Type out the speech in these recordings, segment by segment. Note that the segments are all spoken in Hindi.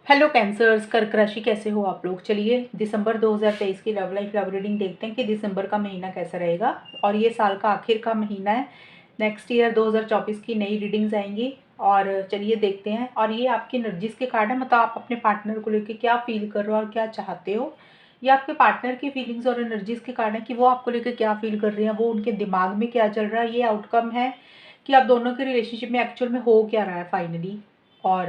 हेलो कैंसर्स, कर्क राशि कैसे हो आप लोग। चलिए दिसंबर 2023 की लव लाइफ लव रीडिंग देखते हैं कि दिसंबर का महीना कैसा रहेगा। और ये साल का आखिर का महीना है। नेक्स्ट ईयर 2024 की नई रीडिंग्स आएंगी और चलिए देखते हैं। और ये आपकी एनर्जीज के कार्ड है, मतलब आप अपने पार्टनर को लेकर क्या फील कर रहे हो और क्या चाहते हो। ये आपके पार्टनर की फीलिंग्स और एनर्जीज के कार्ड है कि वो आपको लेकर क्या फील कर रहे हैं, वो उनके दिमाग में क्या चल रहा है। ये आउटकम है कि आप दोनों के रिलेशनशिप में एक्चुअल में हो क्या रहा है फाइनली। और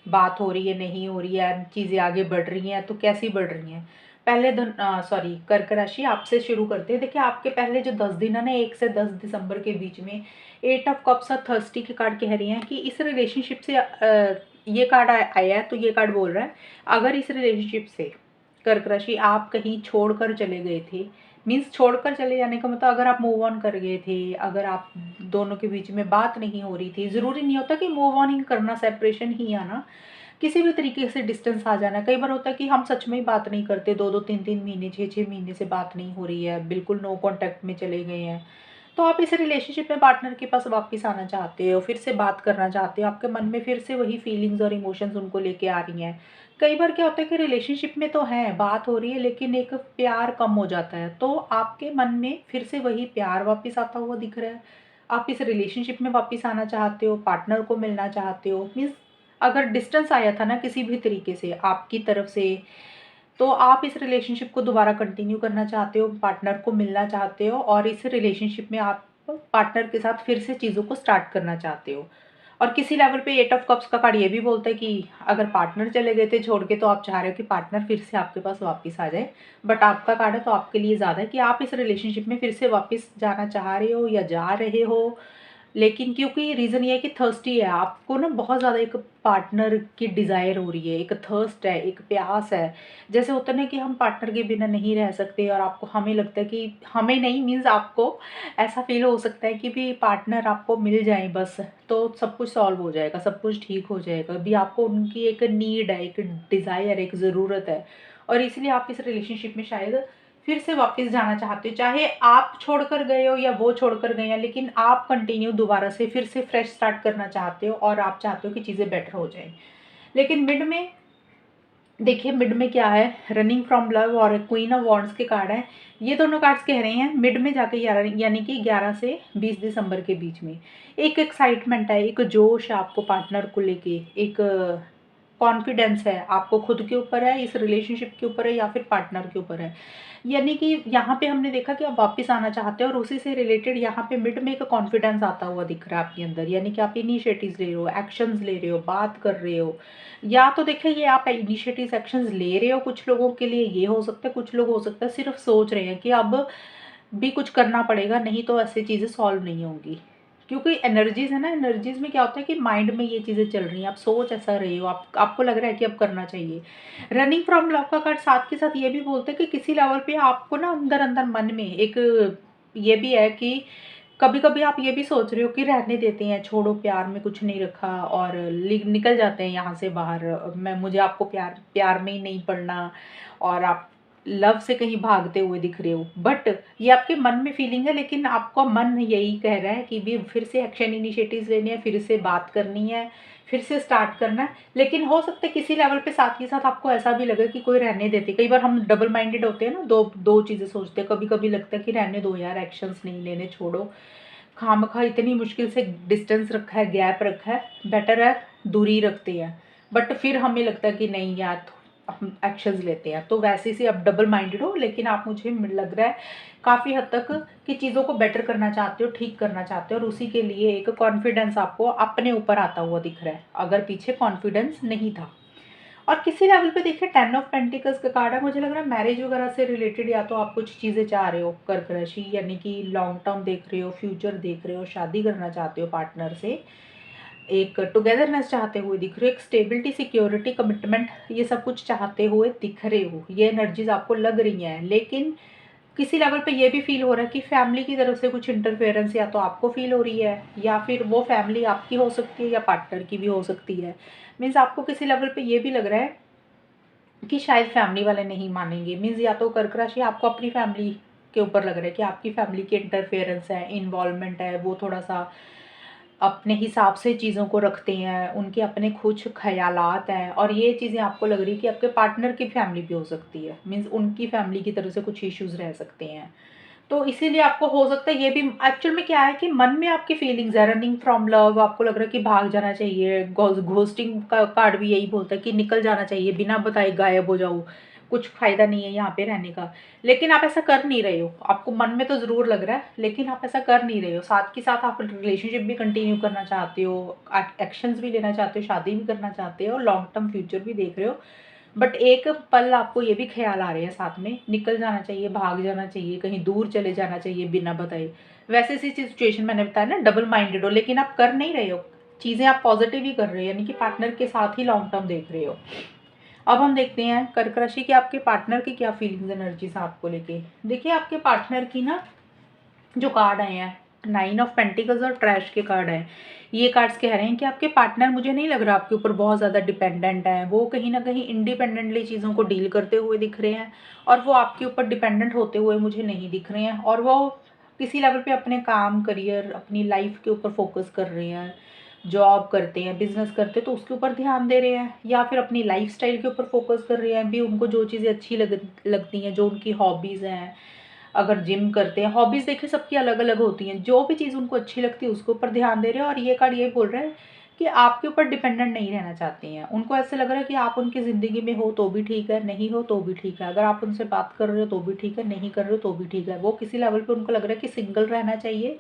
बात हो रही है, नहीं हो रही है, चीज़ें आगे बढ़ रही हैं तो कैसी बढ़ रही हैं। पहले कर्क राशि आपसे शुरू करते हैं। देखिए आपके पहले जो 10 दिन है ना, 1 से 10 दिसंबर के बीच में 8 ऑफ कप्स और थर्स्टी के कार्ड कह रही हैं कि इस रिलेशनशिप से ये कार्ड आया है तो ये कार्ड बोल रहा है अगर इस रिलेशनशिप से कर्क राशि आप कहीं छोड़कर चले गए थे। मीन्स छोड़कर चले जाने का मतलब अगर आप मूव ऑन कर गए थे, अगर आप दोनों के बीच में बात नहीं हो रही थी। ज़रूरी नहीं होता कि मूव ऑन ही करना, सेपरेशन ही आना, किसी भी तरीके से डिस्टेंस आ जाना। कई बार होता है कि हम सच में ही बात नहीं करते, 2-2 3-3 महीने 6-6 महीने से बात नहीं हो रही है, बिल्कुल नो कांटेक्ट में चले गए हैं। तो आप इस रिलेशनशिप में पार्टनर के पास वापस आना चाहते हो, फिर से बात करना चाहते हो, आपके मन में फिर से वही फीलिंग्स और इमोशंस उनको लेके आ रही हैं। कई बार क्या होता है कि रिलेशनशिप में तो है, बात हो रही है, लेकिन एक प्यार कम हो जाता है, तो आपके मन में फिर से वही प्यार वापस आता हुआ दिख रहा है। आप इस रिलेशनशिप में वापस आना चाहते हो, पार्टनर को मिलना चाहते हो। मीन्स अगर डिस्टेंस आया था ना किसी भी तरीके से आपकी तरफ से, तो आप इस रिलेशनशिप को दोबारा कंटिन्यू करना चाहते हो, पार्टनर को मिलना चाहते हो और इस रिलेशनशिप में आप पार्टनर के साथ फिर से चीज़ों को स्टार्ट करना चाहते हो। और किसी लेवल पे 8 ऑफ कप्स का कार्ड ये भी बोलता है कि अगर पार्टनर चले गए थे छोड़ के, तो आप चाह रहे हो कि पार्टनर फिर से आपके पास वापस आ जाए। बट आपका कार्ड है तो आपके लिए ज़्यादा है कि आप इस रिलेशनशिप में फिर से वापस जाना चाह रहे हो या जा रहे हो। लेकिन क्योंकि रीज़न ये है कि थर्स्टी है, आपको ना बहुत ज़्यादा एक पार्टनर की डिज़ायर हो रही है, एक थर्स्ट है, एक प्यास है। जैसे होता है ना कि हम पार्टनर के बिना नहीं रह सकते और आपको, हमें लगता है कि हमें नहीं, मीन्स आपको ऐसा फ़ील हो सकता है कि भी पार्टनर आपको मिल जाए बस, तो सब कुछ सॉल्व हो जाएगा, सब कुछ ठीक हो जाएगा। अभी आपको उनकी एक नीड है, एक डिज़ायर, एक ज़रूरत है और इसलिए आप इस रिलेशनशिप में शायद फिर से वापस जाना चाहते हो। चाहे आप छोड़कर गए हो या वो छोड़कर गए हैं, लेकिन आप कंटिन्यू दोबारा से फिर से फ्रेश स्टार्ट करना चाहते हो और आप चाहते हो कि चीज़ें बेटर हो जाएँ। लेकिन मिड में देखिए, मिड में क्या है, रनिंग फ्रॉम लव और क्वीन ऑफ वॉन्ड्स के कार्ड हैं। ये दोनों कार्ड्स कह रहे हैं मिड में जाके यानी कि 11 से 20 दिसंबर के बीच में एक एक्साइटमेंट है, एक जोश है आपको पार्टनर को लेके, एक कॉन्फिडेंस है आपको खुद के ऊपर है, इस रिलेशनशिप के ऊपर है या फिर पार्टनर के ऊपर है। यानी कि यहाँ पे हमने देखा कि आप वापस आना चाहते हो और उसी से रिलेटेड यहाँ पे मिड में एक कॉन्फिडेंस आता हुआ दिख रहा है आपके अंदर। यानी कि आप इनिशिएटिव्स ले रहे हो, एक्शंस ले रहे हो, बात कर रहे हो। या तो देखिए ये आप इनिशिएटिव्स एक्शंस ले रहे हो, कुछ लोगों के लिए ये हो सकता है, कुछ लोग हो सकता है सिर्फ सोच रहे हैं कि अब भी कुछ करना पड़ेगा, नहीं तो ऐसी चीज़ें सॉल्व नहीं होंगी। क्योंकि एनर्जीज़ है ना, एनर्जीज़ में क्या होता है कि माइंड में ये चीज़ें चल रही हैं, आप सोच ऐसा रहे हो, आपको लग रहा है कि अब करना चाहिए। रनिंग फ्रॉम लव का कार्ड साथ के साथ ये भी बोलते हैं कि किसी लेवल पे आपको ना अंदर-अंदर मन में एक ये भी है कि कभी-कभी आप ये भी सोच रहे हो कि रहने देते हैं, छोड़ो, प्यार में कुछ नहीं रखा और निकल जाते हैं यहाँ से बाहर। मुझे आपको प्यार प्यार में ही नहीं पड़ना और आप लव से कहीं भागते हुए दिख रहे हो। बट ये आपके मन में फीलिंग है, लेकिन आपका मन यही कह रहा है कि भी फिर से एक्शन इनिशिएटिव्स लेने हैं, फिर से बात करनी है, फिर से स्टार्ट करना है। लेकिन हो सकता है किसी लेवल पे साथ ही साथ आपको ऐसा भी लगे कि कोई रहने देते। कई बार हम डबल माइंडेड होते हैं ना, दो दो चीज़ें सोचते हैं। कभी-कभी लगता है कि रहने दो यार, एक्शंस नहीं लेने, छोड़ो। खामखा इतनी मुश्किल से डिस्टेंस रखा है, गैप रखा है, बेटर है दूरी रखते हैं। बट फिर हमें लगता है कि नहीं यार, हम एक्शंस लेते हैं। तो वैसे से आप डबल माइंडेड हो, लेकिन आप, मुझे लग रहा है काफ़ी हद तक कि चीज़ों को बेटर करना चाहते हो, ठीक करना चाहते हो और उसी के लिए एक कॉन्फिडेंस आपको अपने ऊपर आता हुआ दिख रहा है, अगर पीछे कॉन्फिडेंस नहीं था। और किसी लेवल पे देखिए 10 ऑफ पेंटिकल्स का कार्ड है। मुझे लग रहा है मैरिज वगैरह से रिलेटेड या तो आप कुछ चीज़ें चाह रहे हो कर्क राशि, यानी कि लॉन्ग टर्म देख रहे हो, फ्यूचर देख रहे हो, शादी करना चाहते हो पार्टनर से, एक टुगेदरनेस चाहते हुए दिख रहे हो, एक स्टेबिलिटी, सिक्योरिटी, कमिटमेंट, ये सब कुछ चाहते हुए दिख रहे हो। ये एनर्जीज आपको लग रही हैं। लेकिन किसी लेवल पे ये भी फील हो रहा है कि फैमिली की तरफ से कुछ इंटरफेरेंस या तो आपको फील हो रही है, या फिर वो फैमिली आपकी हो सकती है या पार्टनर की भी हो सकती है। मीन्स आपको किसी लेवल पे ये भी लग रहा है कि शायद फैमिली वाले नहीं मानेंगे। मीन्स या तो कर्क राशि आपको अपनी फैमिली के ऊपर लग रहा है कि आपकी फैमिली की इंटरफेरेंस है, इन्वॉल्वमेंट है, वो थोड़ा सा अपने हिसाब से चीज़ों को रखते हैं, उनके अपने कुछ ख़यालात हैं और ये चीज़ें आपको लग रही है कि आपके पार्टनर की फैमिली भी हो सकती है, मीन्स उनकी फैमिली की तरफ से कुछ इश्यूज़ रह सकते हैं। तो इसीलिए आपको हो सकता है ये भी एक्चुअल में क्या है कि मन में आपकी फीलिंग्स है, रनिंग फ्रॉम लव, आपको लग रहा है कि भाग जाना चाहिए। घोस्टिंग का कार्ड भी यही बोलता है कि निकल जाना चाहिए, बिना बताए गायब हो जाओ, कुछ फ़ायदा नहीं है यहाँ पे रहने का। लेकिन आप ऐसा कर नहीं रहे हो, आपको मन में तो ज़रूर लग रहा है, लेकिन आप ऐसा कर नहीं रहे हो। साथ के साथ आप रिलेशनशिप भी कंटिन्यू करना चाहते हो, एक्शंस भी लेना चाहते हो, शादी भी करना चाहते हो, लॉन्ग टर्म फ्यूचर भी देख रहे हो। बट एक पल आपको ये भी ख़्याल आ रहे हैं साथ में, निकल जाना चाहिए, भाग जाना चाहिए, कहीं दूर चले जाना चाहिए बिना बताए। वैसे ऐसी सिचुएशन मैंने बताया ना, डबल माइंडेड हो, लेकिन आप कर नहीं रहे हो। चीज़ें आप पॉज़िटिव ही कर रहे हो, यानी कि पार्टनर के साथ ही लॉन्ग टर्म देख रहे हो। अब हम देखते हैं कर्क राशि के आपके पार्टनर की क्या फीलिंग्स एनर्जीज आपको लेके। देखिए आपके पार्टनर की ना जो कार्ड आए हैं, 9 ऑफ पेंटिकल्स और ट्रैश के कार्ड हैं। ये कार्ड्स कह रहे हैं कि आपके पार्टनर, मुझे नहीं लग रहा आपके ऊपर बहुत ज़्यादा डिपेंडेंट है। वो कहीं ना कहीं इंडिपेंडेंटली चीज़ों को डील करते हुए दिख रहे हैं और वो आपके ऊपर डिपेंडेंट होते हुए मुझे नहीं दिख रहे हैं। और वो किसी लेवल पे अपने काम, करियर, अपनी लाइफ के ऊपर फोकस कर रहे हैं। जॉब करते हैं, बिजनेस करते हैं तो उसके ऊपर ध्यान दे रहे हैं, या फिर अपनी लाइफस्टाइल के ऊपर फोकस कर रहे हैं भी। उनको जो चीज़ें अच्छी लगती हैं, जो उनकी हॉबीज़ हैं, अगर जिम करते हैं, हॉबीज़ देखिए सबकी अलग अलग होती हैं, जो भी चीज़ उनको अच्छी लगती है उसके ऊपर ध्यान दे रहे हैं। और ये कार्ड ये बोल रहा है कि आपके ऊपर डिपेंडेंट नहीं रहना चाहते हैं। उनको ऐसे लग रहा है कि आप उनकी ज़िंदगी में हो तो भी ठीक है, नहीं हो तो भी ठीक है। अगर आप उनसे बात कर रहे हो तो भी ठीक है, नहीं कर रहे हो तो भी ठीक है। वो किसी लेवल पे उनको लग रहा है कि सिंगल रहना चाहिए,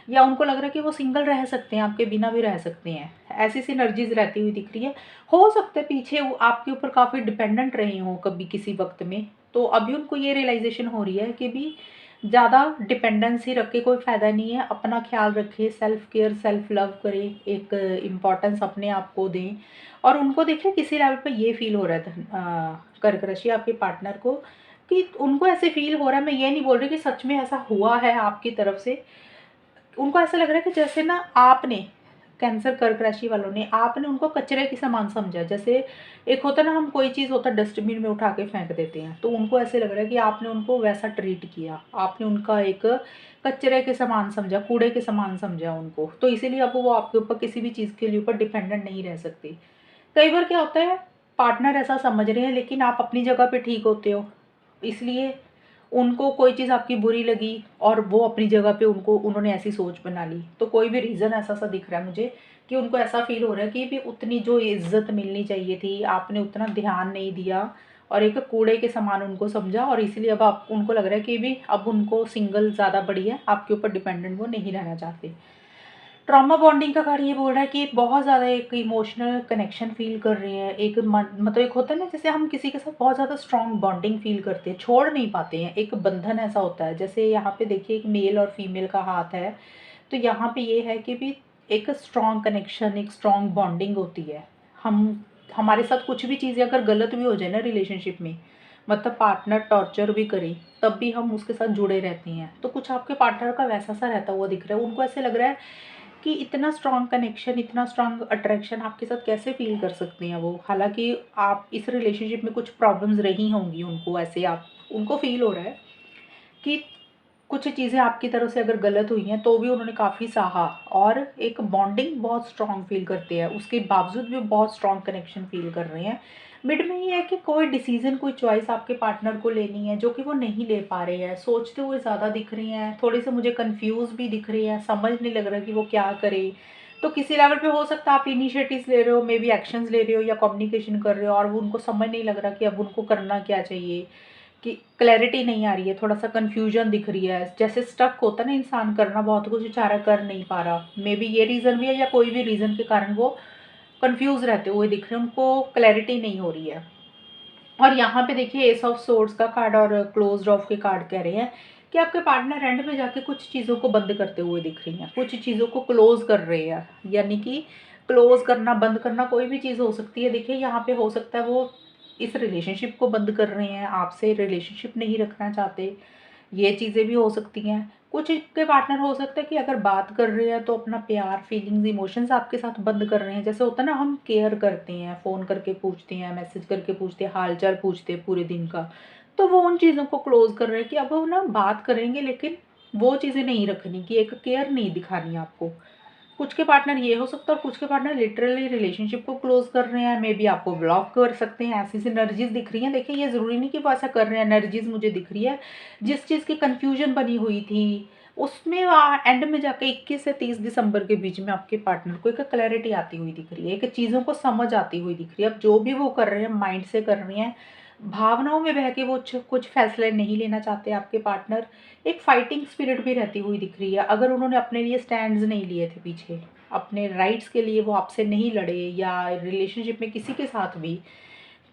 या उनको लग रहा है कि वो सिंगल रह सकते हैं, आपके बिना भी रह सकते हैं। ऐसी सिनर्जीज रहती हुई दिख रही है। हो सकता है पीछे वो आपके ऊपर काफ़ी डिपेंडेंट रहे हों कभी किसी वक्त में, तो अभी उनको ये रियलाइजेशन हो रही है कि भी ज़्यादा डिपेंडेंसी रख के कोई फ़ायदा नहीं है। अपना ख्याल रखें, सेल्फ केयर, सेल्फ लव करें, एक इम्पॉर्टेंस अपने आप को दें। और उनको देखिए किसी लेवल पे ये फील हो रहा था कर्क राशि आपके पार्टनर को, कि उनको ऐसे फील हो रहा है, मैं ये नहीं बोल रही कि सच में ऐसा हुआ है आपकी तरफ से। उनको ऐसा लग रहा है कि जैसे ना आपने, कैंसर कर्क राशि वालों ने, आपने उनको कचरे के समान समझा। जैसे एक होता है ना, हम कोई चीज़ होता है डस्टबिन में उठा के फेंक देते हैं, तो उनको ऐसे लग रहा है कि आपने उनको वैसा ट्रीट किया, आपने उनका एक कचरे के समान समझा, कूड़े के समान समझा उनको। तो इसीलिए अब वो आपके ऊपर किसी भी चीज़ के लिए ऊपर डिपेंडेंट नहीं रह सकती। कई बार क्या होता है, पार्टनर ऐसा समझ रहे हैं लेकिन आप अपनी जगह पे ठीक होते हो, इसलिए उनको कोई चीज़ आपकी बुरी लगी और वो अपनी जगह पे उन्होंने ऐसी सोच बना ली। तो कोई भी रीज़न ऐसा सा दिख रहा है मुझे कि उनको ऐसा फ़ील हो रहा है कि भी उतनी जो इज़्ज़त मिलनी चाहिए थी, आपने उतना ध्यान नहीं दिया और एक कूड़े के समान उनको समझा। और इसलिए अब आप उनको लग रहा है कि भी अब उनको सिंगल ज़्यादा बढ़िया है, आपके ऊपर डिपेंडेंट वो नहीं रहना चाहते। ट्रॉमा बॉन्डिंग का कार्ड ये बोल रहा है कि बहुत ज़्यादा एक इमोशनल कनेक्शन फ़ील कर रहे हैं। एक मतलब एक होता है ना, जैसे हम किसी के साथ बहुत ज़्यादा स्ट्रॉन्ग बॉन्डिंग फ़ील करते हैं, छोड़ नहीं पाते हैं, एक बंधन ऐसा होता है। जैसे यहाँ पे देखिए एक मेल और फीमेल का हाथ है, तो यहाँ पे ये है कि भी एक स्ट्रॉन्ग कनेक्शन, एक स्ट्रॉन्ग बॉन्डिंग होती है। हम हमारे साथ कुछ भी चीज़ें अगर गलत भी हो जाए ना रिलेशनशिप में, मतलब पार्टनर टॉर्चर भी करे, तब भी हम उसके साथ जुड़े रहते हैं। तो कुछ आपके पार्टनर का वैसा सा रहता हुआ दिख रहा है। उनको ऐसे लग रहा है कि इतना स्ट्रॉन्ग कनेक्शन, इतना स्ट्रॉन्ग अट्रैक्शन आपके साथ कैसे फ़ील कर सकते हैं वो? हालाँकि आप इस रिलेशनशिप में कुछ प्रॉब्लम्स रही होंगी उनको, ऐसे आप उनको फ़ील हो रहा है कि कुछ चीज़ें आपकी तरफ से अगर गलत हुई हैं तो भी उन्होंने काफ़ी सहा और एक बॉन्डिंग बहुत स्ट्रॉन्ग फ़ील करते हैं। उसके बावजूद भी बहुत स्ट्रॉन्ग कनेक्शन फ़ील कर रहे हैं। मिड में ये है कि कोई डिसीज़न, कोई चॉइस आपके पार्टनर को लेनी है जो कि वो नहीं ले पा रहे हैं। सोचते हुए ज़्यादा दिख रही हैं, थोड़े-से मुझे कन्फ्यूज़ भी दिख रही हैं, समझ नहीं लग रहा कि वो क्या करें। तो किसी लेवल पे हो सकता है आप इनिशिएटिव्स ले रहे हो, मे बी एक्शंस ले रहे हो या कम्युनिकेशन कर रहे हो और वो उनको समझ नहीं लग रहा कि अब उनको करना क्या चाहिए, कि क्लैरिटी नहीं आ रही है, थोड़ा-सा कन्फ्यूजन दिख रही है। जैसे स्टक होता है ना इंसान, करना बहुत कुछ चाह रहा, कर नहीं पा रहा। मे बी ये रीज़न भी है या कोई भी रीज़न के कारण वो कन्फ्यूज़ रहते हुए दिख रहे हैं, उनको क्लैरिटी नहीं हो रही है। और यहाँ पे देखिए एस ऑफ सोर्ड्स का कार्ड और क्लोज्ड ऑफ के कार्ड कह रहे हैं कि आपके पार्टनर एंड में जाके कुछ चीज़ों को बंद करते हुए दिख रही हैं, कुछ चीज़ों को क्लोज़ कर रहे हैं। यानी कि क्लोज़ करना, बंद करना कोई भी चीज़ हो सकती है। देखिए यहाँ पे हो सकता है वो इस रिलेशनशिप को बंद कर रहे हैं, आपसे रिलेशनशिप नहीं रखना चाहते, ये चीज़ें भी हो सकती हैं। कुछ के पार्टनर हो सकता है कि अगर बात कर रहे हैं तो अपना प्यार, फीलिंग्स, इमोशंस आपके साथ बंद कर रहे हैं। जैसे होता है ना, हम केयर करते हैं, फ़ोन करके पूछते हैं, मैसेज करके पूछते हैं, हाल-चाल पूछते हैं पूरे दिन का। तो वो उन चीज़ों को क्लोज़ कर रहे हैं कि अब वो ना बात करेंगे लेकिन वो चीज़ें नहीं रखनी, कि एक केयर नहीं दिखानी आपको। कुछ के पार्टनर ये हो सकता है और कुछ के पार्टनर लिटरली रिलेशनशिप को क्लोज कर रहे हैं, मे बी आपको ब्लॉक कर सकते हैं। ऐसी सी एनर्जीज दिख रही हैं। देखिए ये ज़रूरी नहीं कि वो ऐसा कर रहे हैं, एनर्जीज मुझे दिख रही है जिस चीज़ की कन्फ्यूजन बनी हुई थी उसमें एंड में जाके 21 से 30 दिसंबर के बीच में आपके पार्टनर को एक क्लैरिटी आती हुई दिख रही है, एक चीज़ों को समझ आती हुई दिख रही है। अब जो भी वो कर रहे हैं माइंड से कर रहे हैं, भावनाओं में बह के वो कुछ फैसले नहीं लेना चाहते आपके पार्टनर। एक फाइटिंग स्पिरिट भी रहती हुई दिख रही है। अगर उन्होंने अपने लिए स्टैंड्स नहीं लिए थे पीछे, अपने राइट्स के लिए वो आपसे नहीं लड़े या रिलेशनशिप में किसी के साथ भी,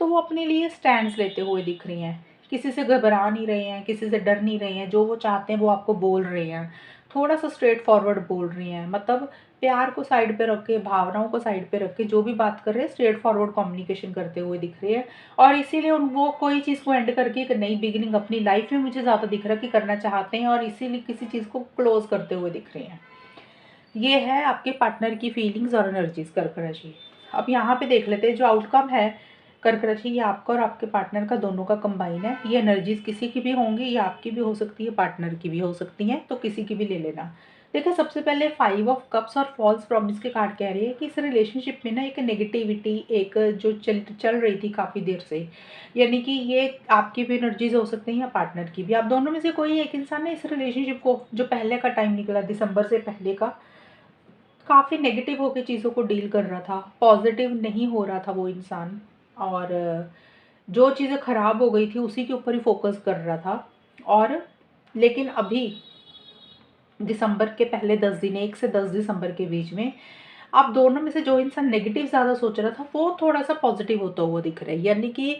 तो वो अपने लिए स्टैंड्स लेते हुए दिख रही हैं। किसी से घबरा नहीं रहे हैं, किसी से डर नहीं रहे हैं, जो वो चाहते हैं वो आपको बोल रहे हैं। थोड़ा सा स्ट्रेट फॉरवर्ड बोल रही हैं, मतलब प्यार को साइड पे रख के, भावनाओं को साइड पे रख के जो भी बात कर रहे हैं स्ट्रेट फॉरवर्ड कम्युनिकेशन करते हुए दिख रही है। और इसीलिए उन वो कोई चीज़ को एंड करके एक नई बिगिनिंग अपनी लाइफ में मुझे ज़्यादा दिख रहा है कि करना चाहते हैं, और इसीलिए किसी चीज़ को क्लोज करते हुए दिख रहे हैं। ये है आपके पार्टनर की फीलिंग्स और एनर्जीज कर्क राशि। अब यहाँ पे देख लेते हैं जो आउटकम है कर्क राशि, ये आपका और आपके पार्टनर का दोनों का कंबाइन है। ये एनर्जीज किसी की भी होंगी, ये आपकी भी हो सकती है, पार्टनर की भी हो सकती हैं, तो किसी की भी ले लेना। देखो सबसे पहले 5 ऑफ कप्स और फॉल्स प्रॉमिस के कार्ड कह रही है कि इस रिलेशनशिप में ना एक नेगेटिविटी एक जो चल रही थी काफ़ी देर से, यानी कि ये आपकी भी एनर्जीज हो सकती हैं या पार्टनर की भी। आप दोनों में से कोई एक इंसान ने इस रिलेशनशिप को, जो पहले का टाइम निकला दिसंबर से पहले का, काफ़ी नेगेटिव होकर चीज़ों को डील कर रहा था, पॉजिटिव नहीं हो रहा था वो इंसान, और जो चीज़ें ख़राब हो गई थी उसी के ऊपर ही फोकस कर रहा था। और लेकिन अभी दिसंबर के पहले 10 दिन, 1 से 10 दिसंबर के बीच में आप दोनों में से जो इंसान नेगेटिव ज़्यादा सोच रहा था वो थोड़ा सा पॉजिटिव होता हुआ दिख रहा है। यानी कि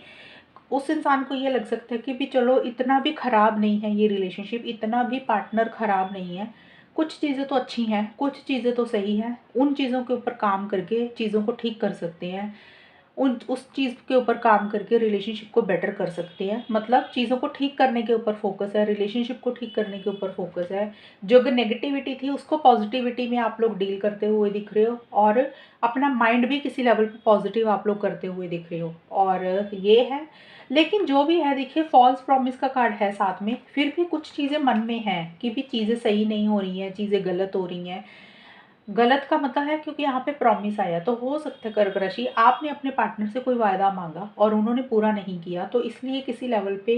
उस इंसान को ये लग सकता है कि भी चलो इतना भी ख़राब नहीं है ये रिलेशनशिप, इतना भी पार्टनर ख़राब नहीं है, कुछ चीज़ें तो अच्छी हैं, कुछ चीज़ें तो सही हैं, उन चीज़ों के ऊपर काम करके चीज़ों को ठीक कर सकते हैं, उन उस चीज़ के ऊपर काम करके रिलेशनशिप को बेटर कर सकते हैं। मतलब चीज़ों को ठीक करने के ऊपर फोकस है, रिलेशनशिप को ठीक करने के ऊपर फोकस है। जो अगर नेगेटिविटी थी उसको पॉजिटिविटी में आप लोग डील करते हुए दिख रहे हो, और अपना माइंड भी किसी लेवल पे पॉजिटिव आप लोग करते हुए दिख रहे हो। और ये है, लेकिन जो भी है देखिए फॉल्स प्रॉमिस का कार्ड है साथ में, फिर भी कुछ चीज़ें मन में हैं कि भी चीज़ें सही नहीं हो रही हैं, चीज़ें गलत हो रही हैं। गलत का मतलब है क्योंकि यहाँ पे प्रॉमिस आया, तो हो सकता है कर्क राशि आपने अपने पार्टनर से कोई वायदा मांगा और उन्होंने पूरा नहीं किया, तो इसलिए किसी लेवल पे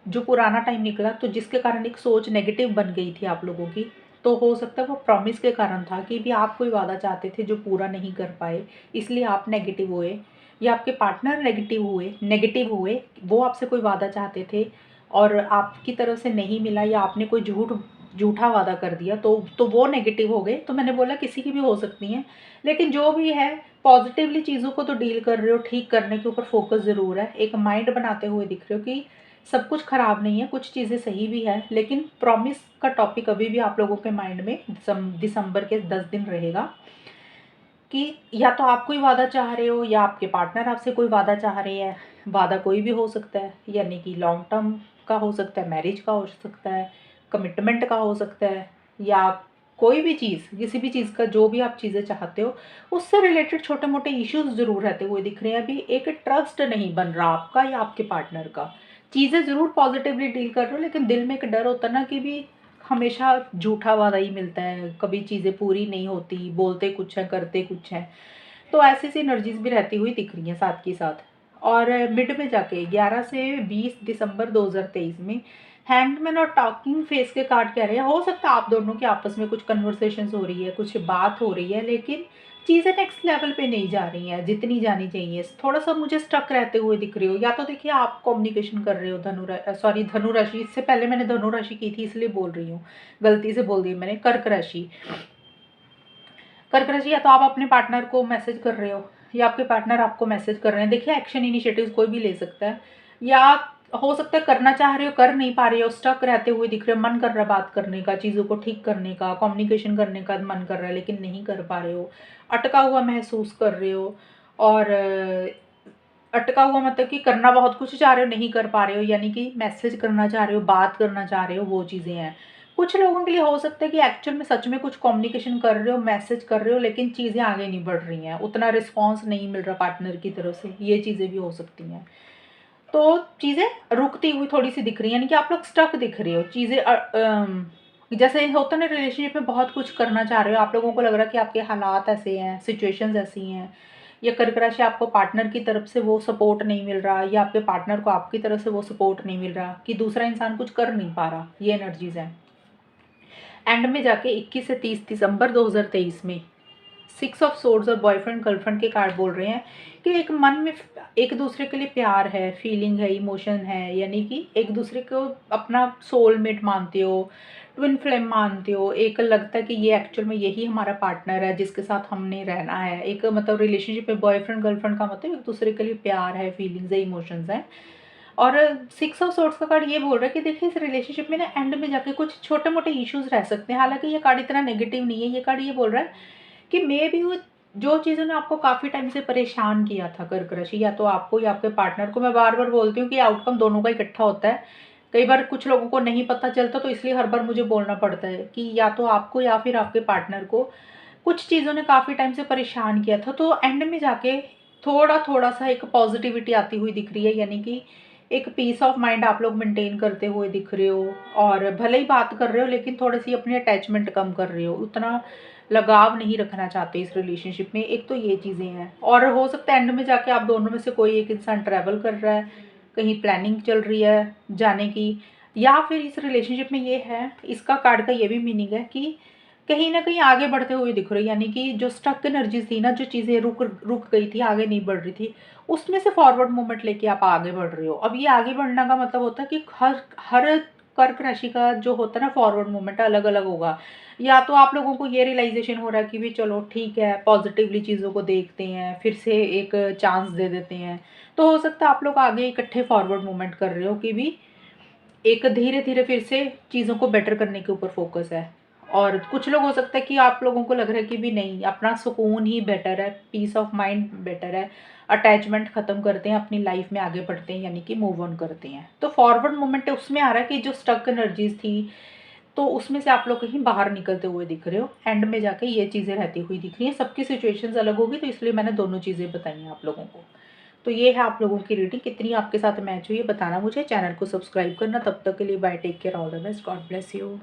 जो पुराना टाइम निकला तो जिसके कारण एक सोच नेगेटिव बन गई थी आप लोगों की, तो हो सकता है वो प्रॉमिस के कारण था कि भी आप कोई वादा चाहते थे जो पूरा नहीं कर पाए, इसलिए आप नेगेटिव हुए, या आपके पार्टनर नेगेटिव हुए, वो आपसे कोई वादा चाहते थे और आपकी तरफ से नहीं मिला, या आपने कोई झूठा वादा कर दिया, तो वो नेगेटिव हो गए। तो मैंने बोला किसी की भी हो सकती हैं, लेकिन जो भी है पॉजिटिवली चीज़ों को तो डील कर रहे हो, ठीक करने के ऊपर फोकस ज़रूर है, एक माइंड बनाते हुए दिख रहे हो कि सब कुछ खराब नहीं है, कुछ चीज़ें सही भी है, लेकिन प्रॉमिस का टॉपिक अभी भी आप लोगों के माइंड में दिसंबर के 10 दिन रहेगा कि या तो आप कोई वादा चाह रहे हो या आपके पार्टनर आपसे कोई वादा चाह रहे हैं। वादा कोई भी हो सकता है, यानी कि लॉन्ग टर्म का हो सकता है, मैरिज का हो सकता है, कमिटमेंट का हो सकता है, या कोई भी चीज़, किसी भी चीज़ का जो भी आप चीज़ें चाहते हो उससे रिलेटेड छोटे मोटे इश्यूज ज़रूर रहते हुए दिख रहे हैं। अभी एक ट्रस्ट नहीं बन रहा आपका या आपके पार्टनर का। चीज़ें ज़रूर पॉजिटिवली डील कर रहे हो, लेकिन दिल में एक डर होता है ना कि भी हमेशा झूठा वादा ही मिलता है, कभी चीज़ें पूरी नहीं होती, बोलते कुछ है करते कुछ है। तो ऐसी सी एनर्जीज भी रहती हुई दिख रही हैं साथ के साथ। और मिड में जाके 11 से 20 दिसंबर 2023 में हैंगमैन और टॉकिंग फेस के कार्ड कह रहे हैं, हो सकता है आप दोनों के आपस में कुछ कन्वर्सेशंस हो रही है, कुछ बात हो रही है, लेकिन चीज़ें नेक्स्ट लेवल पे नहीं जा रही हैं जितनी जानी चाहिए। थोड़ा सा मुझे स्टक रहते हुए दिख रही हो, या तो देखिए आप कम्युनिकेशन कर रहे हो धनु राशि, इससे पहले मैंने धनु राशि की थी इसलिए बोल रही हूँ, गलती से बोल दी मैंने कर्क राशि। कर्क राशि, या तो आप अपने पार्टनर को मैसेज कर रहे हो या आपके पार्टनर आपको मैसेज कर रहे हैं। देखिए एक्शन इनिशिएटिव कोई भी ले सकता है, या हो सकता है करना चाह रहे हो कर नहीं पा रहे हो, स्टक रहते हुए दिख रहे हो, मन कर रहा है बात करने का, चीज़ों को ठीक करने का, कम्युनिकेशन करने का मन कर रहा है लेकिन नहीं कर पा रहे हो, अटका हुआ महसूस कर रहे हो। और अटका हुआ मतलब कि करना बहुत कुछ चाह रहे हो नहीं कर पा रहे हो, यानी कि मैसेज करना चाह रहे हो, बात करना चाह रहे हो, वो चीज़ें हैं। कुछ लोगों के लिए हो सकता है कि एक्चुअल में सच में कुछ कम्युनिकेशन कर रहे हो, मैसेज कर रहे हो, लेकिन चीज़ें आगे नहीं बढ़ रही हैं, उतना रिस्पॉन्स नहीं मिल रहा पार्टनर की तरफ से, ये चीज़ें भी हो सकती हैं। तो चीज़ें रुकती हुई थोड़ी सी दिख रही हैं, यानी कि आप लोग स्टक दिख रहे हो, चीज़ें जैसे होता है ना, रिलेशनशिप में बहुत कुछ करना चाह रहे हो, आप लोगों को लग रहा है कि आपके हालात ऐसे हैं, सिचुएशंस ऐसी हैं, या कर्क राशि आपको पार्टनर की तरफ से वो सपोर्ट नहीं मिल रहा, या आपके पार्टनर को आपकी तरफ से वो सपोर्ट नहीं मिल रहा, कि दूसरा इंसान कुछ कर नहीं पा रहा, ये एनर्जीज हैं। एंड में जाके 21 से 30 दिसंबर 2023 में 6 ऑफ सोर्ड्स और बॉयफ्रेंड गर्लफ्रेंड के कार्ड बोल रहे हैं कि एक मन में एक दूसरे के लिए प्यार है, फीलिंग है, इमोशन है, यानी कि एक दूसरे को अपना सोलमेट मानते हो, ट्विन फ्लेम मानते हो, एक लगता है कि ये एक्चुअल में यही हमारा पार्टनर है जिसके साथ हमने रहना है। एक मतलब रिलेशनशिप में बॉयफ्रेंड गर्लफ्रेंड का मतलब एक दूसरे के लिए प्यार है, फीलिंग्स है, इमोशंस हैं। और 6 ऑफ सोर्ड्स का कार्ड ये बोल रहा है कि देखिए इस रिलेशनशिप में ना एंड में जाके कुछ छोटे मोटे इश्यूज रह सकते हैं। हालांकि ये कार्ड इतना नेगेटिव नहीं है, ये कार्ड ये बोल रहा है कि मे भी वो जो चीज़ों ने आपको काफ़ी टाइम से परेशान किया था कर्क राशि, या तो आपको या आपके पार्टनर को, मैं बार बार बोलती हूँ कि आउटकम दोनों का इकट्ठा होता है। कई बार कुछ लोगों को नहीं पता चलता, तो इसलिए हर बार मुझे बोलना पड़ता है कि या तो आपको या फिर आपके पार्टनर को कुछ चीज़ों ने काफ़ी टाइम से परेशान किया था। तो एंड में जाके थोड़ा थोड़ा सा एक पॉजिटिविटी आती हुई दिख रही है, यानी कि एक पीस ऑफ माइंड आप लोग मेंटेन करते हुए दिख रहे हो, और भले ही बात कर रहे हो लेकिन थोड़ी सी अपनी अटैचमेंट कम कर रहे हो, उतना लगाव नहीं रखना चाहते इस रिलेशनशिप में। एक तो ये चीज़ें हैं, और हो सकता है एंड में जाके आप दोनों में से कोई एक इंसान ट्रैवल कर रहा है, कहीं प्लानिंग चल रही है जाने की, या फिर इस रिलेशनशिप में ये है, इसका कार्ड का ये भी मीनिंग है कि कहीं ना कहीं आगे बढ़ते हुए दिख रहे हो, यानी कि जो स्टक एनर्जीज थी ना, जो चीज़ें रुक रुक गई थी, आगे नहीं बढ़ रही थी, उसमें से फॉरवर्ड मूवमेंट लेके आप आगे बढ़ रहे हो। अब ये आगे बढ़ने का मतलब होता है कि हर हर कर्क राशि का जो होता है ना फॉरवर्ड मूवमेंट अलग अलग होगा। या तो आप लोगों को ये रियलाइजेशन हो रहा है कि भी चलो ठीक है, पॉजिटिवली चीज़ों को देखते हैं, फिर से एक चांस दे देते हैं, तो हो सकता है आप लोग आगे इकट्ठे फॉरवर्ड मूवमेंट कर रहे हो कि भी एक धीरे धीरे फिर से चीज़ों को बेटर करने के ऊपर फोकस है। और कुछ लोग हो सकता है कि आप लोगों को लग रहा है कि भी नहीं, अपना सुकून ही बेटर है, पीस ऑफ माइंड बेटर है, अटैचमेंट खत्म करते हैं, अपनी लाइफ में आगे बढ़ते हैं, यानी कि मूव ऑन करते हैं। तो फॉरवर्ड मोमेंट उसमें आ रहा है कि जो स्टक एनर्जीज थी, तो उसमें से आप लोग कहीं बाहर निकलते हुए दिख रहे हो। एंड में जाके ये चीज़ें रहती हुई दिख रही हैं। सबकी सिचुएशंस अलग होगी, तो इसलिए मैंने दोनों चीज़ें बताई हैं आप लोगों को। तो ये है आप लोगों की रीडिंग, कितनी आपके साथ मैच हुई है बताना मुझे, चैनल को सब्सक्राइब करना। तब तक के लिए bye, take care, all the best, God bless you.